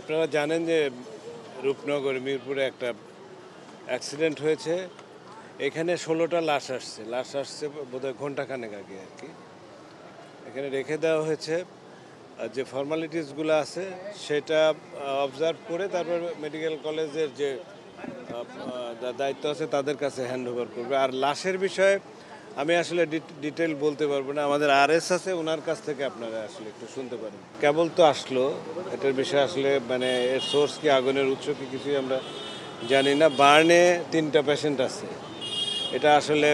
আপনারা জানেন যে রূপনগর মিরপুরে একটা অ্যাক্সিডেন্ট হয়েছে। এখানে ১৬টা লাশ আসছে বোধহয় ঘণ্টাখানেক আগে আর কি। এখানে রেখে দেওয়া হয়েছে। আর যে ফর্মালিটিসগুলো আছে সেটা অবজার্ভ করে তারপর মেডিকেল কলেজের যে দায়িত্ব আছে তাদের কাছে হ্যান্ড ওভার করবে। আর লাশের বিষয়ে আমি আসলে ডিটেল বলতে পারবো না। আমাদের আরএস আছে, ওনার কাছ থেকে আপনারা আসলে একটু শুনতে পারেন। কেবল তো আসলো, এটার বিষয়ে আসলে মানে এর সোর্স কি, আগুনের উৎস কি, কিছুই আমরা জানি না। বার্নে 3টা পেশেন্ট আছে, এটা আসলে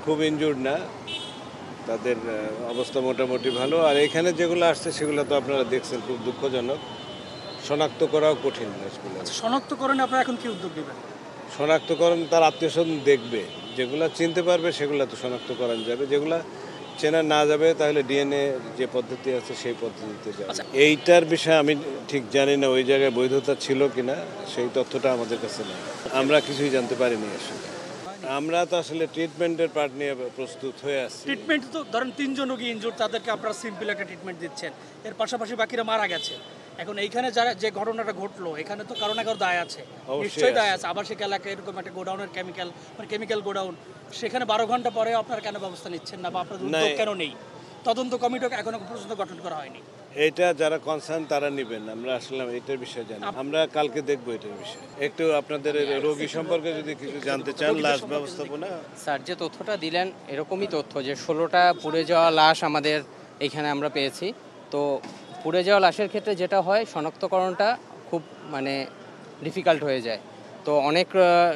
খুব ইনজুর্ড না, তাদের অবস্থা মোটামুটি ভালো। আর এখানে যেগুলো আসছে সেগুলো তো আপনারা দেখছেন, খুব দুঃখজনক, শনাক্ত করাও কঠিন লাশগুলো। শনাক্তকরণে আপনারা এখন কি উদ্যোগ নেবেন? শনাক্তকরণ তার আত্মীয়স্বজন দেখবে, যেগুলো চিনতে পারবে সেগুলো তো শনাক্ত করানো যাবে, যেগুলো চেনা না যাবে তাহলে ডিএনএ যে পদ্ধতি আছে সেই পদ্ধতিতে যাবে। এইটার বিষয়ে আমি ঠিক জানি না ওই জায়গায় বৈধতা ছিল কিনা, সেই তথ্যটা আমাদের কাছে নেই, আমরা কিছুই জানতে পারিনি আসলে। আমরা তো আসলে ট্রিটমেন্টের পার্ট নিয়ে প্রস্তুত হয়ে আছি। ট্রিটমেন্ট তো ধরেন 3জন রোগী ইনজুর, তাদেরকে আপনারা সিম্পল একটা ট্রিটমেন্ট দিচ্ছেন, এর পাশাপাশি বাকিরা মারা গেছে। এখন এইখানে যারা যে ঘটনাটা ঘটলো এখানে তো কারো না কারো দায় আছে, নিশ্চয়ই দায় আছে। আবাসিক এলাকায় এরকম একটা গোডাউনের কেমিক্যাল গোডাউন, সেখানে 12 ঘন্টা পরে আপনারা কেন ব্যবস্থা নিচ্ছেন না, বা আপনাদের উদ্যোগ কেন নেই? তদন্ত কমিটি এখনো পর্যন্ত গঠন করা হয়নি। এটা যারা কনসার্ন তারা নেবেন, আমরা আসলে এটার বিষয়ে জানি। আমরা কালকে দেখবো এটার বিষয়ে। একটু আপনাদের রোগী সম্পর্কে যদি কিছু জানতে চান, লাশ ব্যবস্থাপনা। স্যার যে তথ্যটা দিলেন এরকমই তথ্য, যে 16টা পুড়ে যাওয়া লাশ আমাদের এইখানে আমরা পেয়েছি। তো পুড়ে যাওয়া লাশের ক্ষেত্রে যেটা হয়, শনাক্তকরণটা খুব মানে ডিফিকাল্ট হয়ে যায়। তো অনেক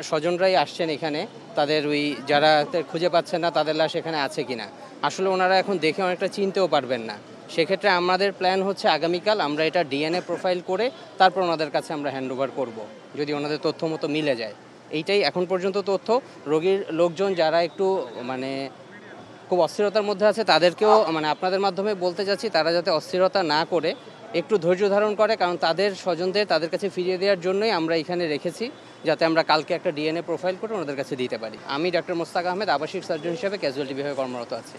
স্বজনরাই আসছেন এখানে, তাদের ওই যারা খুঁজে পাচ্ছেন না তাদের লাশ এখানে আছে কিনা, আসলে ওনারা এখন দেখে অনেকটা চিনতেও পারবেন না। সেক্ষেত্রে আমাদের প্ল্যান হচ্ছে আগামীকাল আমরা এটা ডিএনএ প্রোফাইল করে তারপর ওনাদের কাছে আমরা হ্যান্ড ওভার করবো, যদি ওনাদের তথ্য মতো মিলে যায়। এইটাই এখন পর্যন্ত তথ্য। রোগীর লোকজন যারা একটু মানে খুব অস্থিরতার মধ্যে আছে তাদেরকেও মানে আপনাদের মাধ্যমে বলতে যাচ্ছি, তারা যাতে অস্থিরতা না করে একটু ধৈর্য ধারণ করে, কারণ তাদের স্বজনদের তাদের কাছে ফিরিয়ে দেওয়ার জন্যই আমরা এখানে রেখেছি, যাতে আমরা কালকে একটা ডিএনএ প্রোফাইল করে ওনাদের কাছে দিতে পারি। আমি ডক্টর মোস্তাক আহমেদ, আবাসিক সার্জন হিসেবে ক্যাজুয়ালিটি বিভাগে কর্মরত আছি।